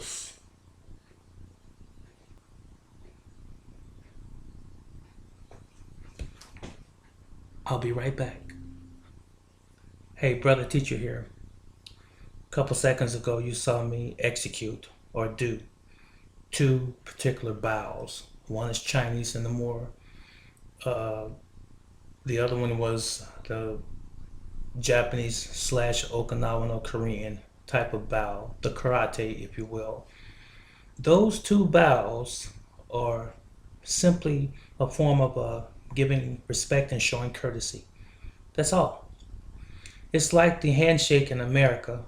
Bienvenidos. I'll be right back. Hey, brother teacher here. A couple seconds ago, you saw me execute or do two particular bows. One is Chinese and uh, the other one was the Japanese slash Okinawan or Korean type of bow, the karate, if you will. Those two bows are simply a form of giving respect and showing courtesy. That's all. It's like the handshake in America.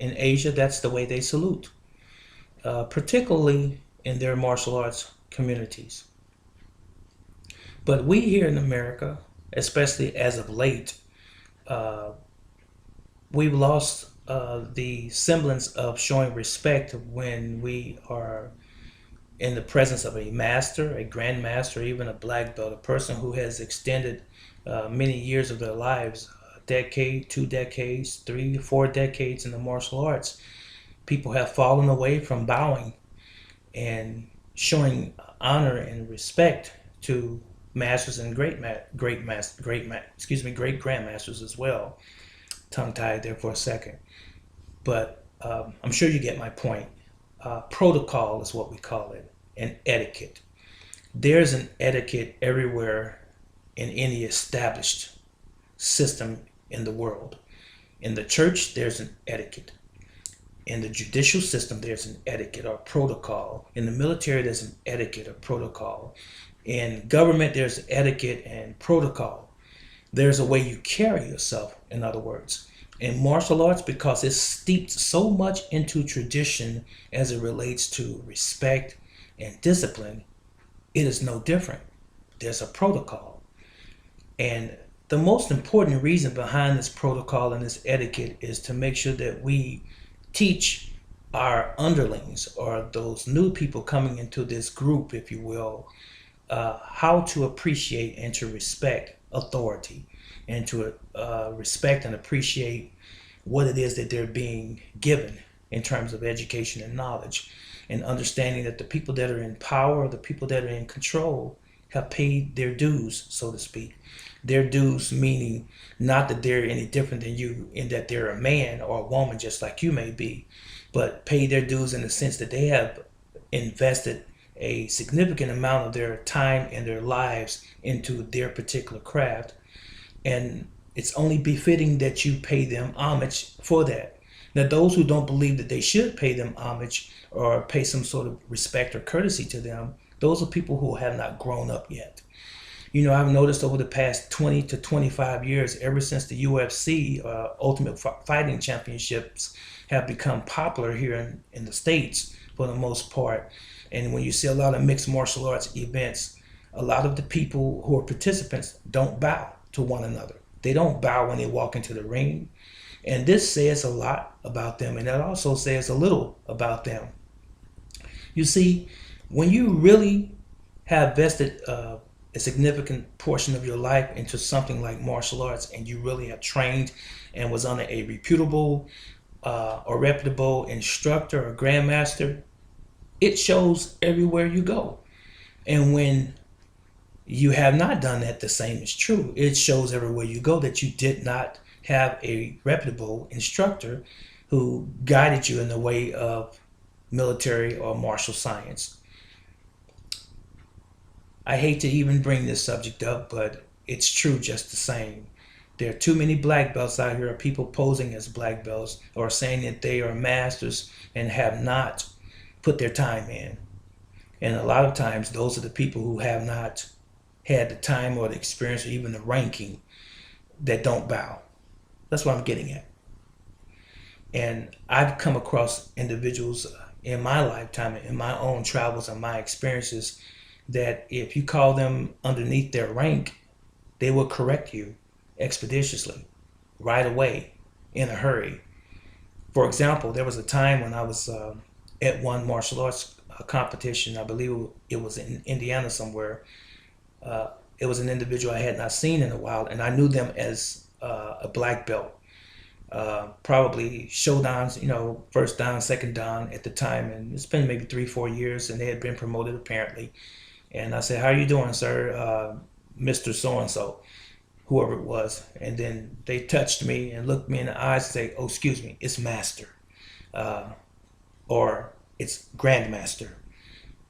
In Asia, that's the way they salute, particularly in their martial arts communities. But we here in America, especially as of late, uh, we've lost the semblance of showing respect when we are in the presence of a master, a grandmaster, even a black belt, a person who has extended many years of their lives, a decade, 2 decades, 3, 4 decades in the martial arts. People have fallen away from bowing and showing honor and respect to masters and great grandmasters as well. Tongue tied there for a second, but I'm sure you get my point. Protocol is what we call it, and etiquette. There's an etiquette everywhere in any established system in the world. In the church, there's an etiquette. In the judicial system, there's an etiquette or protocol. In the military, there's an etiquette or protocol. In government, there's etiquette and protocol. There's a way you carry yourself, in other words. In martial arts, because it's steeped so much into tradition as it relates to respect and discipline, it is no different. There's a protocol. And the most important reason behind this protocol and this etiquette is to make sure that we teach our underlings or those new people coming into this group, if you will, how to appreciate and to respect authority and to respect and appreciate what it is that they're being given in terms of education and knowledge, and understanding that the people that are in power, the people that are in control, have paid their dues, so to speak. Their dues meaning not that they're any different than you in that they're a man or a woman just like you may be, but pay their dues in the sense that they have invested a significant amount of their time and their lives into their particular craft. And it's only befitting that you pay them homage for that. Now, those who don't believe that they should pay them homage or pay some sort of respect or courtesy to them, those are people who have not grown up yet. You know, I've noticed over the past 20 to 25 years, ever since the UFC, Ultimate Fighting Championships, have become popular here in the States for the most part. And when you see a lot of mixed martial arts events, a lot of the people who are participants don't bow to one another. They don't bow when they walk into the ring. And this says a lot about them, and that also says a little about them. You see, when you really have vested a significant portion of your life into something like martial arts, and you really have trained and was under a reputable or reputable instructor or grandmaster, it shows everywhere you go. And when you have not done that, the same is true. It shows everywhere you go that you did not have a reputable instructor who guided you in the way of military or martial science. I hate to even bring this subject up, but it's true just the same. There are too many black belts out here, people posing as black belts or saying that they are masters and have not put their time in. And a lot of times, those are the people who have not had the time or the experience or even the ranking that don't bow. That's what I'm getting at. And I've come across individuals in my lifetime, in my own travels and my experiences, that if you call them underneath their rank, they will correct you expeditiously, right away, in a hurry. For example, there was a time when I was at one martial arts competition. I believe it was in Indiana somewhere. It was an individual I had not seen in a while, and I knew them as a black belt. probably showdowns, first down, second down at the time. And it's been maybe 3, 4 years, and they had been promoted apparently. And I said, "How are you doing, sir? Mr. So-and-so," whoever it was. And then they touched me and looked me in the eyes and say, "Oh, excuse me, it's master." Uh, or it's grandmaster.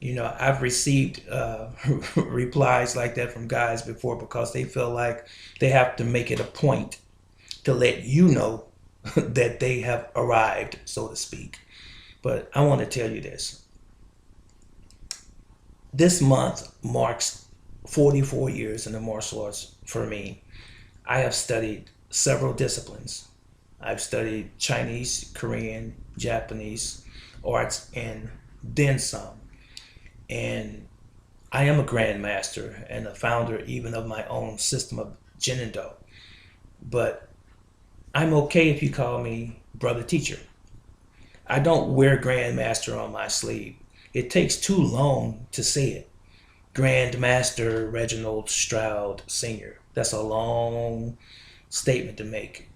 I've received replies like that from guys before because they feel like they have to make it a point to let you know that they have arrived, so to speak. But I want to tell you this. This month marks 44 years in the martial arts for me. I have studied several disciplines. I've studied Chinese, Korean, Japanese arts, and then some. And I am a grandmaster and a founder even of my own system of JINEN-DO. But I'm okay if you call me brother teacher. I don't wear grandmaster on my sleeve. It takes too long to say it. Grandmaster Reginald Stroud Sr. That's a long statement to make.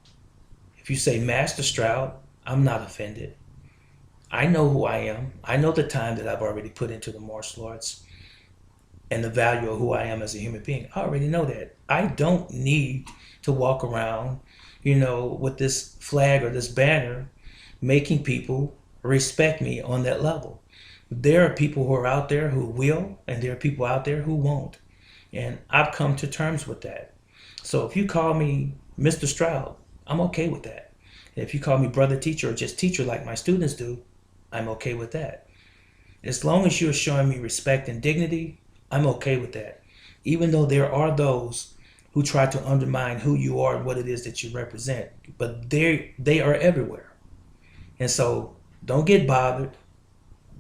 If you say Master Stroud, I'm not offended. I know who I am. I know the time that I've already put into the martial arts and the value of who I am as a human being. I already know that. I don't need to walk around, with this flag or this banner making people respect me on that level. There are people who are out there who will, and there are people out there who won't. And I've come to terms with that. So if you call me Mr. Stroud, I'm okay with that. And if you call me brother teacher or just teacher like my students do, I'm okay with that. As long as you're showing me respect and dignity, I'm okay with that. Even though there are those who try to undermine who you are and what it is that you represent, but they are everywhere. And so don't get bothered.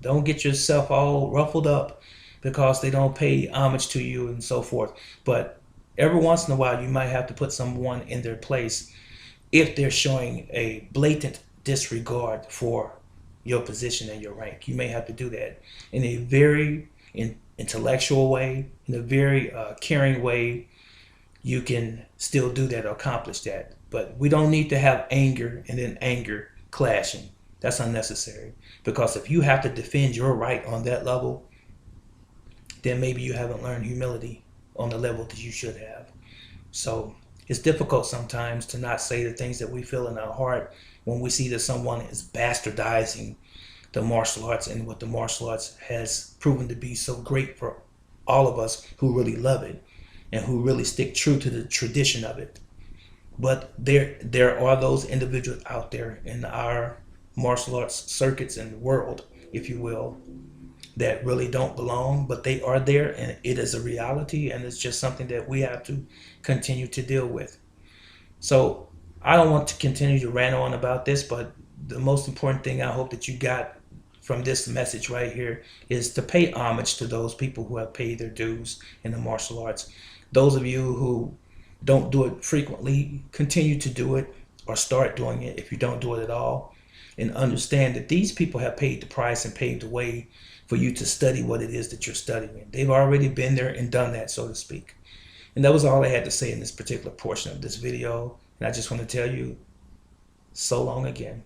Don't get yourself all ruffled up because they don't pay homage to you and so forth. But every once in a while, you might have to put someone in their place if they're showing a blatant disregard for your position and your rank. You may have to do that in a very intellectual way, in a very caring way. You can still do that or accomplish that. But we don't need to have anger and then anger clashing. That's unnecessary. Because if you have to defend your right on that level, then maybe you haven't learned humility on the level that you should have. So it's difficult sometimes to not say the things that we feel in our heart when we see that someone is bastardizing the martial arts and what the martial arts has proven to be so great for all of us who really love it and who really stick true to the tradition of it. But there are those individuals out there in our martial arts circuits and world, if you will, that really don't belong, but they are there, and it is a reality, and it's just something that we have to continue to deal with. So I don't want to continue to rant on about this, but the most important thing I hope that you got from this message right here is to pay homage to those people who have paid their dues in the martial arts. Those of you who don't do it frequently, continue to do it or start doing it if you don't do it at all, and understand that these people have paid the price and paved the way for you to study what it is that you're studying. They've already been there and done that, so to speak. And that was all I had to say in this particular portion of this video. And I just want to tell you, so long again.